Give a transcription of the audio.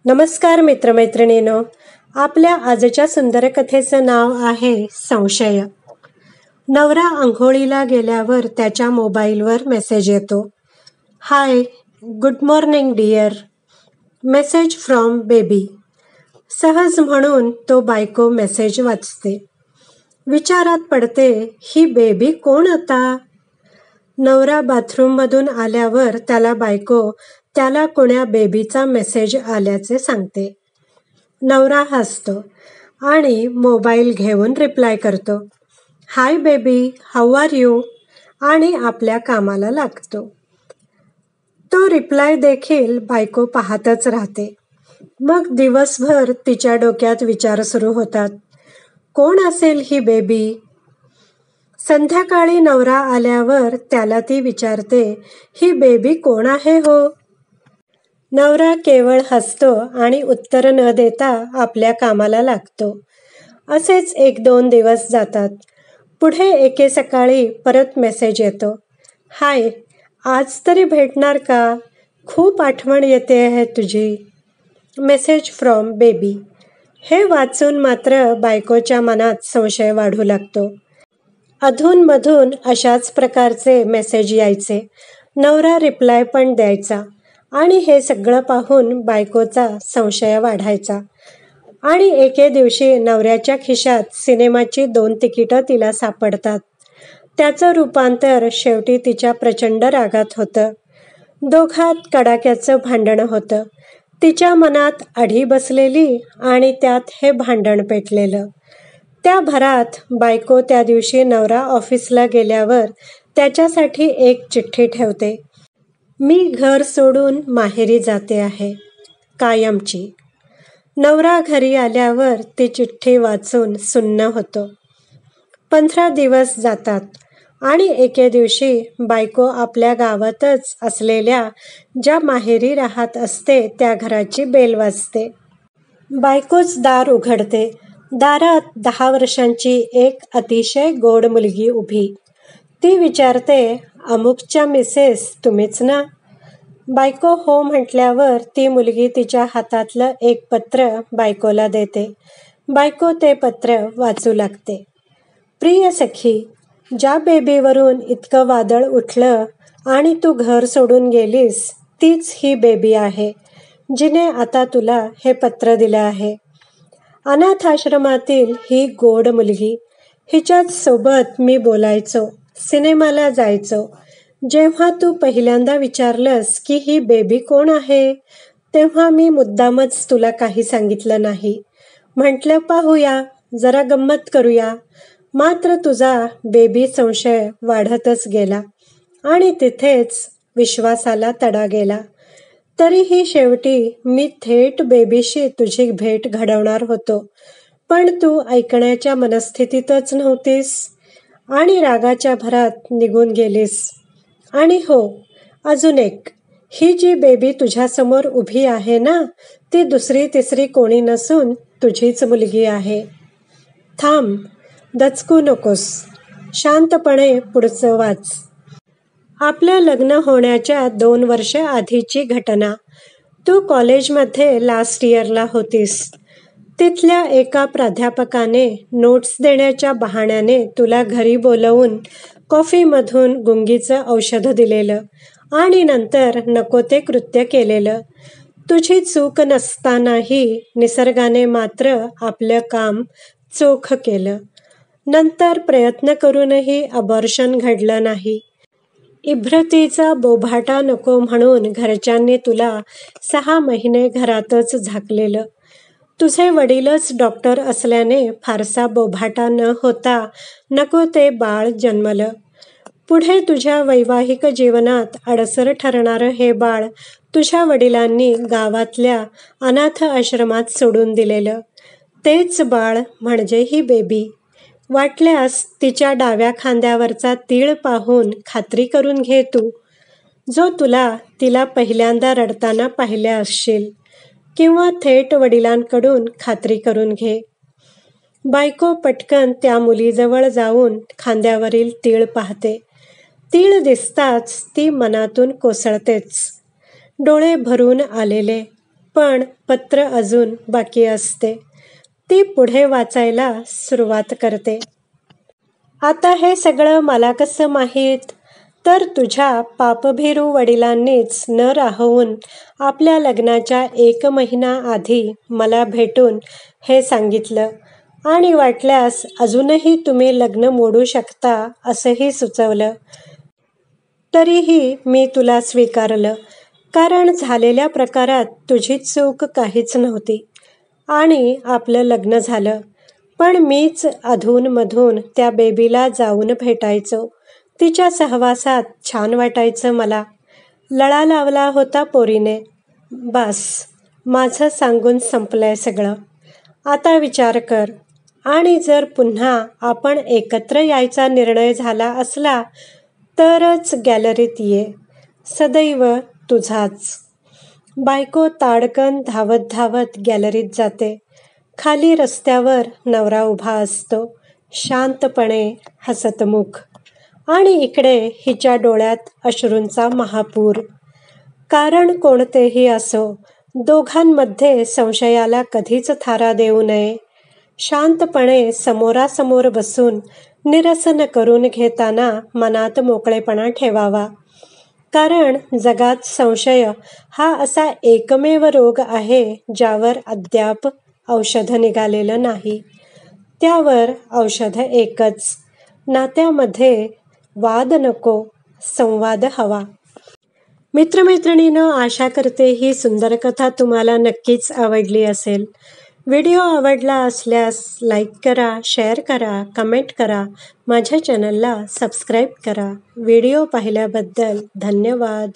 नमस्कार मित्रमैत्रिणींनो, आपल्या आजच्या सुंदर कथेचं नाव आहे संशय. नवरा अंघोळीला गेल्यावर त्याच्या मोबाईलवर मेसेज येतो. Hi, good morning dear. Message from baby. सहज म्हणून तो बायको मेसेज वाचते. विचारात पडते, ही बेबी कोण आता? नवरा बाथरूममधून आल्यावर त्याला बायको त्याला कोण्या बेबीचा मेसेज आल्याचे सांगते. नवरा हसतो आणि मोबाईल घेऊन रिप्लाय करतो, hi baby, how are you, आणि आपल्या कामाला लागतो. तो रिप्लाय देखील बायको पाहतच राहते. मग दिवसभर तिच्या डोक्यात विचार सुरू होतात, कोण असेल ही बेबी? संध्याकाळी नवरा आल्यावर त्याला ती विचारते, ही बेबी कोण आहे हो? नवरा केवळ हसतो आणि उत्तर न देता आपल्या कामाला लागतो. असेच 1-2 दिवस जातात. पुढे एके सकाळी परत मेसेज येतो, हाय, आज तरी भेटणार का? खूप आठवण येते आहे तुझी. Message from baby. हे वाचून मात्र बायकोच्या मनात संशय वाढू लागतो. अधूनमधून अशाच प्रकारचे मेसेज यायचे. नवरा रिप्लाय पण द्यायचा आणि हे सगळं पाहून बायकोचा संशय वाढायचा. आणि एके दिवशी नवऱ्याच्या खिशात सिनेमाची 2 तिकीटं तिला सापडतात. त्याचं रूपांतर शेवटी तिच्या प्रचंड रागात होतं. दोघात कडाक्याचं भांडण होतं. तिच्या मनात अढी बसलेली आणि त्यात हे भांडण पेटलेलं. त्या भरात बायको त्या दिवशी नवरा ऑफिसला गेल्यावर त्याच्यासाठी एक चिठ्ठी ठेवते. मी घर सोडून माहेरी जाते आहे, कायमची. नवरा घरी आल्यावर ती चिठ्ठी वाचून सुन्न होतो. 15 दिवस जातात आणि एके दिवशी बायको आपल्या गावातच असलेल्या ज्या माहेरी राहत असते त्या घराची बेल वाजते. बायकोच दार उघडते. दारात 10 वर्षांची एक अतिशय गोड मुलगी उभी. ती विचारते, अमुकच्या मिसेस तुम्हीच ना? बायको हो म्हटल्यावर ती मुलगी तिच्या हातातलं एक पत्र बायकोला देते. बायको ते पत्र वाचू लागते. प्रिय सखी, ज्या बेबीवरून इतकं वादळ उठलं आणि तू घर सोडून गेलीस, तीच ही बेबी आहे, जिने आता तुला हे पत्र दिलं आहे. अनाथ आश्रमातील ही गोड मुलगी, हिच्याच सोबत मी बोलायचो, सिनेमाला जायचो. जेव्हा तू पहिल्यांदा विचारलंस की ही बेबी कोण आहे, तेव्हा मी मुद्दामच तुला काही सांगितलं नाही. म्हटलं पाहूया, जरा गंमत करूया. मात्र तुझा बेबी संशय वाढतच गेला आणि तिथेच विश्वासाला तडा गेला. तरीही शेवटी मी थेट बेबीशी तुझी भेट घडवणार होतो, पण तू ऐकण्याच्या मनस्थितीतच नव्हतीस आणि रागाच्या भरात निघून गेलीस. आणि हो, अजून एक, ही जी बेबी तुझ्यासमोर उभी आहे ना, ती दुसरी तिसरी कोणी नसून तुझीच मुलगी आहे. थांब, दचकू नकोस, शांतपणे पुढचं वाच. आपलं लग्न होण्याच्या 2 वर्ष आधीची घटना. तू कॉलेजमध्ये लास्ट इयरला होतीस. तिथल्या एका प्राध्यापकाने नोट्स देण्याच्या बहाण्याने तुला घरी बोलवून कॉफीमधून गुंगीचं औषध दिलेलं आणि नंतर नको ते कृत्य केलेलं. तुझी चूक नसतानाही निसर्गाने मात्र आपलं काम चोख केलं. नंतर प्रयत्न करूनही अबॉर्शन घडलं नाही. इब्रतीचा बोभाटा नको म्हणून घरच्यांनी तुला 6 महिने घरातच झाकलेलं. तुझे वडीलच डॉक्टर असल्याने फारसा बोभाटा न होता नको ते बाळ जन्मलं. पुढे तुझ्या वैवाहिक जीवनात अडसर ठरणारं हे बाळ तुझ्या वडिलांनी गावातल्या अनाथ आश्रमात सोडून दिलेलं. तेच बाळ म्हणजे ही बेबी. वाटल्यास तिच्या डाव्या खांद्यावरचा तीळ पाहून खात्री करून घे तू, जो तुला तिला पहिल्यांदा रडताना पाहिल्या असशील, किंवा थेट वडिलांकडून खात्री करून घे. बायको पटकन त्या मुलीजवळ जाऊन खांद्यावरील तीळ पाहते. तीळ दिसताच ती मनातून कोसळतेच. डोळे भरून आलेले, पण पत्र अजून बाकी असते. ती पुढे वाचायला सुरुवात करते. आता हे सगळं मला कसं माहीत? तर तुझ्या पापभीरू वडिलांनीच न राहवून आपल्या लग्नाच्या 1 महिना आधी मला भेटून हे सांगितलं आणि वाटल्यास अजूनही तुम्ही लग्न मोडू शकता असंही सुचवलं. तरीही मी तुला स्वीकारलं, कारण झालेल्या प्रकारात तुझी चूक काहीच नव्हती आणि आपलं लग्न झालं. पण मीच अधूनमधून त्या बेबीला जाऊन भेटायचो. तिच्या सहवासात छान वाटायचं मला. लळा लावला होता पोरीने. बस, माझं सांगून संपलंय सगळं. आता विचार कर, आणि जर पुन्हा आपण एकत्र यायचा निर्णय झाला असला तरच गॅलरीत ये. सदैव तुझाच. बायको ताडकन धावत धावत गॅलरीत जाते. खाली रस्त्यावर नवरा उभा असतो, शांतपणे हसतमुख. आणि इकडे हिच्या डोळ्यात अश्रूंचा महापूर. कारण कोणतेही असो, दोघांमध्ये संशयाला कधीच थारा देऊ नये. शांतपणे समोरासमोर बसून निरसन करून घेताना मनात मोकळेपणा ठेवावा. कारण जगात संशय हा असा एकमेव रोग आहे ज्यावर अद्याप औषध निघालेलं नाही. त्यावर औषध एकच, नात्यामध्ये वाद नको, संवाद हवा. मित्रमैत्रिणींनो, आशा करते ही सुंदर कथा तुम्हाला नक्कीच आवडली असेल. व्हिडिओ आवडला असल्यास लाईक करा, शेअर करा, कमेंट करा. माझ्या चॅनलला सबस्क्राईब करा. व्हिडिओ पाहिल्याबद्दल धन्यवाद.